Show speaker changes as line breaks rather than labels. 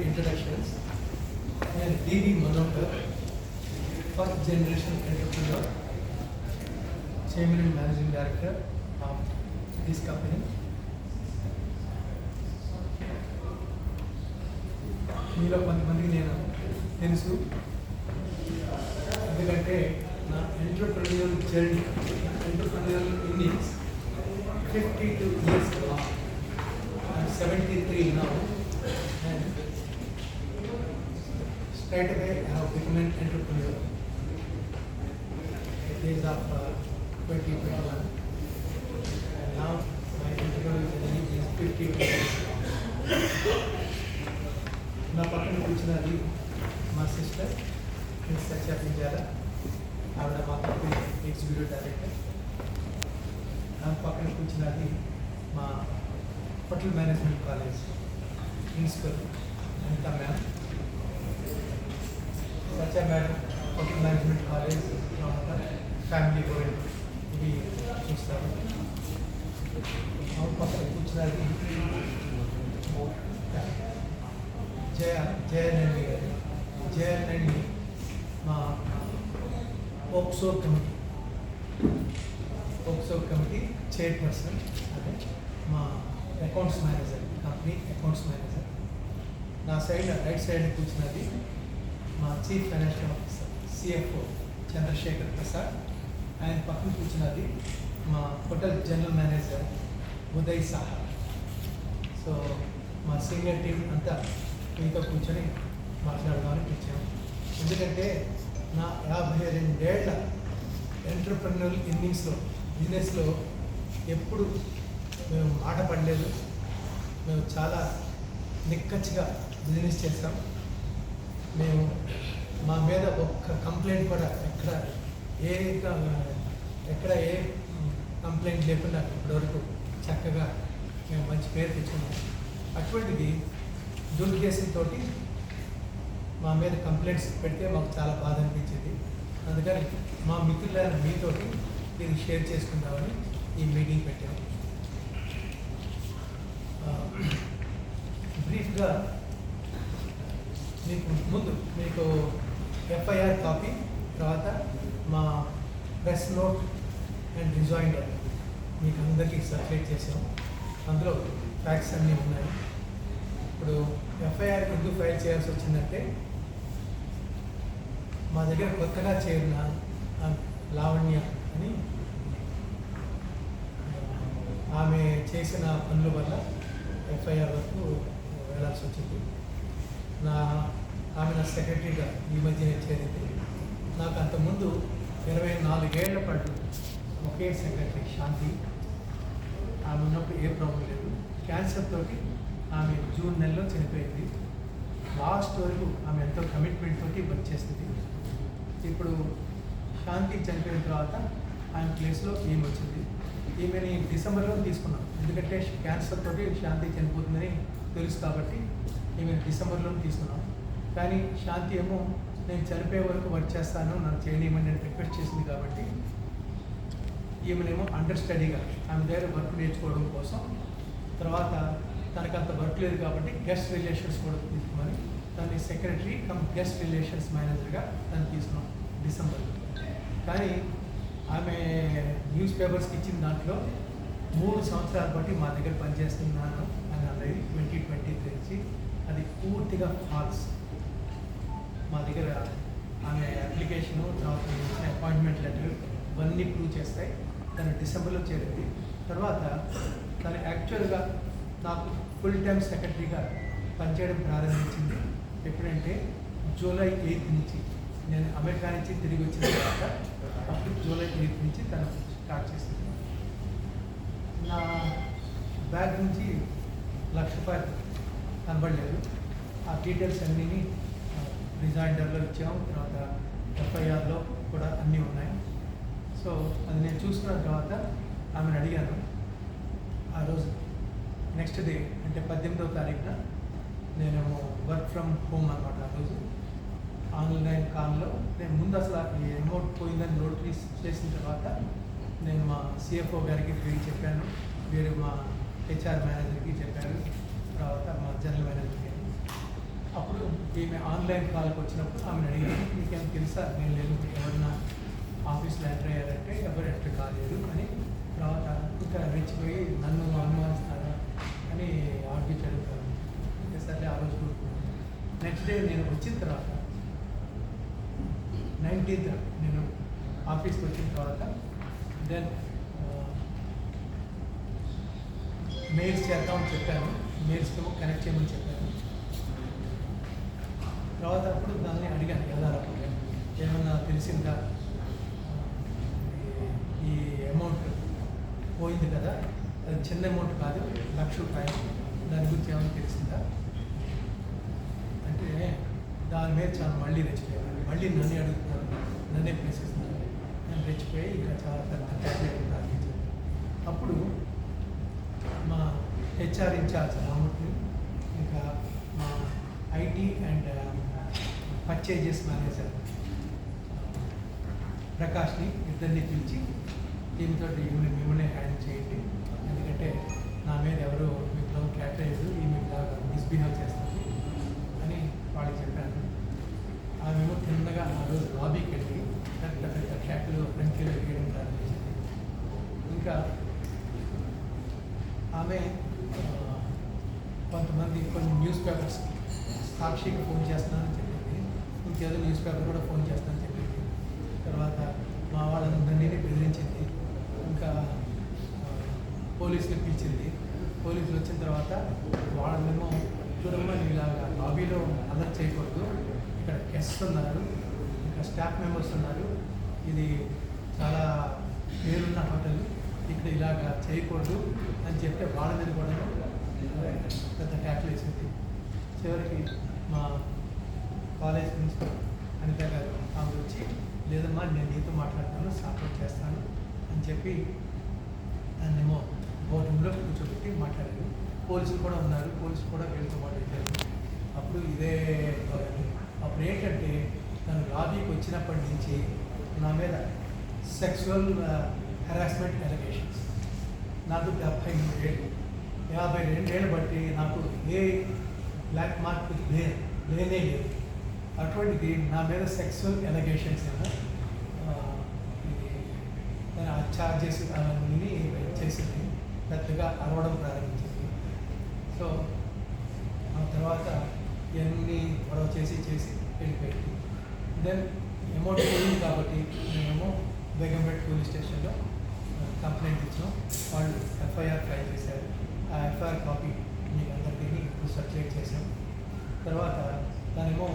introductions. And D.B. Manohar, first generation entrepreneur, Chairman and Managing Director of this company. మీలో కొంతమందికి నేను తెలుసు, ఎందుకంటే నా entrepreneur journey, entrepreneur innings 52 years long. I'm 73 now, and straight away I have become an entrepreneur at the age of 2021, and now my entrepreneurial journey is 52 years. నా పక్కన కూర్చున్నది మా సిస్టర్ మిస్ సత్య పింజాల, ఆవిడ మా కంపెనీ ఎగ్జిక్యూటివ్ డైరెక్టర్. నా పక్కన కూర్చున్నది మా hotel management college principal Anitha ma'am. Satya madam hotel management college family gold ఇవి చూస్తారు. ఆవిడ పక్కన కూర్చున్నది జయనండి గారు. జయనండి మా పోక్సో కమిటీ చైర్పర్సన్, అదే మా accounts manager, company accounts manager. నా సైడ్ రైట్ సైడ్ కూర్చున్నది మా chief financial officer CFO Chandrasekhar Prasad. ఆయన పక్కన కూర్చున్నది మా hotel general manager Uday Saha. So మా సీనియర్ టీం అంతా మీతో కూర్చొని మాట్లాడదామని పిలిచాము. ఎందుకంటే నా 52 ఏళ్ల ఎంటర్‌ప్రెన్యూర్ ఇన్నింగ్స్లో, బిజినెస్లో ఎప్పుడు మేము మాట పడలేదు. మేము చాలా నిక్కచ్చిగా బిజినెస్ చేస్తాం. మేము మా మీద ఒక్క కంప్లైంట్ కూడా ఎక్కడ ఏ కంప్లైంట్ లేకుండా ఇప్పటివరకు చక్కగా మేము మంచి పేరు తెచ్చుకున్నాం. అటువంటిది దురుద్దేశంతో మా మీద కంప్లైంట్స్ పెడితే మాకు చాలా బాధ అనిపించింది. అందుకని మా మిత్రులైన మీతోటి ఇది షేర్ చేసుకుందామని ఈ మీటింగ్ పెట్టాము. బ్రీఫ్గా మీకు ఎఫ్ఐఆర్ కాపీ, తర్వాత మా ప్రెస్ నోట్ అండ్ రిజాయిండర్ మీకు అందరికీ సర్క్యులేట్ చేసాము. అందులో ఫ్యాక్ట్స్ అన్నీ ఉన్నాయి. ఇప్పుడు ఎఫ్ఐఆర్ ఎందుకు ఫైల్ చేయాల్సి వచ్చిందంటే, మా దగ్గర కొత్తగా చేరిన లావణ్య అని ఆమె చేసిన పనుల వల్ల ఎఫ్ఐఆర్ వరకు వెళ్ళాల్సి వచ్చింది. ఆమె నా సెక్రటరీగా ఈ మధ్యనే చేరింది. నాకు అంతకుముందు 24 ఏళ్ల పాటు ఒకే సెక్రటరీ శాంతి. ఆమె ఉన్నప్పుడు ఏ ప్రాబ్లం లేదు. క్యాన్సర్ తోటి ఆమె జూన్ నెలలో చనిపోయింది. లాస్ట్ వరకు ఆమె ఎంతో కమిట్మెంట్ తోటి వర్క్ చేస్తుంది. ఇప్పుడు శాంతి చనిపోయిన తర్వాత ఆమె ప్లేస్లో ఈమె వచ్చింది. ఈమెని డిసెంబర్లో తీసుకున్నాం, ఎందుకంటే క్యాన్సర్ తోటి శాంతి చనిపోతుందని తెలుసు కాబట్టి ఈమెను డిసెంబర్లో తీసుకున్నాం. కానీ శాంతి ఏమో నేను చనిపోయే వరకు వర్క్ చేస్తాను, నాకు చేయలేమని నేను రిక్వెస్ట్ చేసింది కాబట్టి ఈమెనేమో అండర్ స్టడీగా ఆమె దగ్గర వర్క్ నేర్చుకోవడం కోసం, తర్వాత తనకు అంత వర్క్ లేదు కాబట్టి గెస్ట్ రిలేషన్స్ కూడా తీసుకోమని దాన్ని సెక్రటరీ కమ్ గెస్ట్ రిలేషన్స్ మేనేజర్గా దాన్ని తీసుకున్నాం డిసెంబర్లో. కానీ ఆమె న్యూస్ పేపర్స్కి ఇచ్చిన దాంట్లో 3 సంవత్సరాల బట్టి మా దగ్గర పనిచేస్తున్నాను అని అన్నది 2023 నుంచి. అది పూర్తిగా ఫాల్స్. మా దగ్గర ఆమె అప్లికేషను, తర్వాత అపాయింట్మెంట్ లెటర్ ఇవన్నీ ప్రూవ్ చేస్తాయి. తను డిసెంబర్లో చేరింది. తర్వాత తను యాక్చువల్గా నాకు ఫుల్ టైం సెక్రటరీగా పనిచేయడం ప్రారంభించింది ఎప్పుడంటే జూలై 8 నుంచి. నేను అమెరికా నుంచి తిరిగి వచ్చిన తర్వాత అప్పుడు జూలై 8 నుంచి తను స్టార్ట్ చేసింది. నా బ్యాగ్ నుంచి ₹1,00,000 కనబడలేదు. ఆ డీటెయిల్స్ అన్నీ రిజాయిండర్లో ఇచ్చాము. తర్వాత ఎఫ్ఐఆర్లో కూడా అన్నీ ఉన్నాయి. సో అది నేను చూసుకున్న తర్వాత ఆమెను అడిగాను. ఆ రోజు నెక్స్ట్ డే అంటే 18వ తారీఖున నేను వర్క్ ఫ్రమ్ హోమ్ అనమాట. ఆ రోజు ఆన్లైన్ కాల్లో నేను ముందు అసలు ఈ అమౌంట్ పోయిందని నోటీస్ చేసిన తర్వాత నేను మా సిఎఫ్ఓ గారికి చెప్పాను, వేరే మా హెచ్ఆర్ మేనేజర్కి చెప్పాను, తర్వాత మా జనరల్ మేనేజర్కి. ఈమె ఆన్లైన్ కాల్కి వచ్చినప్పుడు ఆమెను అడిగాను, మీకేం తెలుసా? నేను లేదు, ఎవరన్నా ఆఫీస్లో ఎంటర్ అయ్యారంటే ఎవరు ఎంటర్ కాలేదు అని. తర్వాత ఇంకా రెచ్చిపోయి నన్ను అనుమానిస్తారా అని ఆర్గ్యూట్ అడుగుతాను. సరే ఆ రోజు కూడుకున్నాను. నెక్స్ట్ డే నేను వచ్చిన తర్వాత 19th నేను ఆఫీస్కి వచ్చిన తర్వాత దెన్ మెయిల్స్ చేద్దామని చెప్పాను. మెయిల్స్కి కనెక్ట్ చేయమని చెప్పాను. తర్వాత అప్పుడు దాన్ని అడిగాను యథారకంగా, ఏమన్నా తెలిసిందా, ఈ అమౌంట్ పోయింది కదా, అది చిన్న అమౌంట్ కాదు, ₹1,00,000, దాని గురించి ఏమైనా తెలిసిందా అంటే దాని మీద చాలా మళ్ళీ రెచ్చిపోయాను. మళ్ళీ నన్నే అడుగుతున్నారు, నన్నే ప్రశ్నిస్తున్నారు. నేను రెచ్చిపోయి ఇంకా చాలా పెద్ద క్యాల్కులేటర్ ప్రారంభించాను. అప్పుడు మా హెచ్ఆర్ ఇన్ఛార్జ్ రాముడిని, ఇంకా మా ఐటీ అండ్ పర్చేజెస్ మేనేజర్ ప్రకాష్ని ఇద్దరిని పిలిచి దీంతో మిమ్మల్ని హ్యాండిల్ చేయండి, ఎందుకంటే నా మీద ఎవరు మీకు క్యాటరేజ్ ఈమె ఇలాగా మిస్బిహేవ్ చేస్తుంది అని వాళ్ళకి చెప్పాను. ఆమెమో తిన్నగా ఆ రోజు లాబీకి వెళ్ళి పెద్ద పెద్ద క్యాట్లు ఫ్రంట్లో వేయడం ప్రారంభించింది. ఇంకా ఆమె కొంతమంది కొన్ని న్యూస్ పేపర్స్ సాక్షికి ఫోన్ చేస్తానని చెప్పింది, ఇంకేదో న్యూస్ పేపర్ కూడా ఫోన్ చేస్తానని చెప్పింది. తర్వాత మా వాళ్ళందరినీ బెదిరించింది. ఇంకా పోలీసులు పిలిచింది. పోలీసులు వచ్చిన తర్వాత వాళ్ళేమో, చూడమ్మా ఇలాగా లాబీలో అలర్ట్ చేయకూడదు, ఇక్కడ గెస్ట్స్ ఉన్నారు, ఇంకా స్టాఫ్ మెంబర్స్ ఉన్నారు, ఇది చాలా పేరున్న హోటల్, ఇక్కడ ఇలాగా చేయకూడదు అని చెప్తే వాళ్ళ మీద కూడా పెద్ద ట్యాక్లు వేసింది. చివరికి మా కాలేజ్ ప్రిన్సిపల్ అనిత గారు ఆమె వచ్చి, లేదమ్మా నేను నీతో మాట్లాడతాను, సపోర్ట్ చేస్తాను అని చెప్పి దాన్నేమో బోర్డు రూమ్లో కూర్చోబెట్టి మాట్లాడారు. పోలీసులు కూడా ఉన్నారు, పోలీసులు కూడా వీళ్ళతో మాట్లాడారు. అప్పుడు ఇదే అప్పుడు ఏంటంటే తను లాబీకి వచ్చినప్పటి నుంచి నా మీద సెక్సువల్ హెరాస్మెంట్ ఎలిగేషన్స్, నాకు 73 ఏళ్ళు, 52 ఏళ్ళు బట్టి నాకు ఏ బ్లాక్ మార్క్ లేనే లేదు. అటువంటిది నా మీద సెక్సువల్ ఎలిగేషన్స్ దాని ఆ ఛార్జెస్ అవన్నీ చేసింది, పెద్దగా అరవడం ప్రారంభించింది. సో ఆ తర్వాత ఇవన్నీ గొడవ చేసి వెళ్ళిపోయింది. దెన్ అమౌంట్ పోయింది కాబట్టి మేమేమో బేగంపేట పోలీస్ స్టేషన్లో కంప్లైంట్ ఇచ్చాం. వాళ్ళు ఎఫ్ఐఆర్ ఫైల్ చేశారు. ఆ ఎఫ్ఐఆర్ కాపీ మీకు అందరికీ ఇప్పుడు సర్క్యులేట్ చేశాం. తర్వాత దానేమో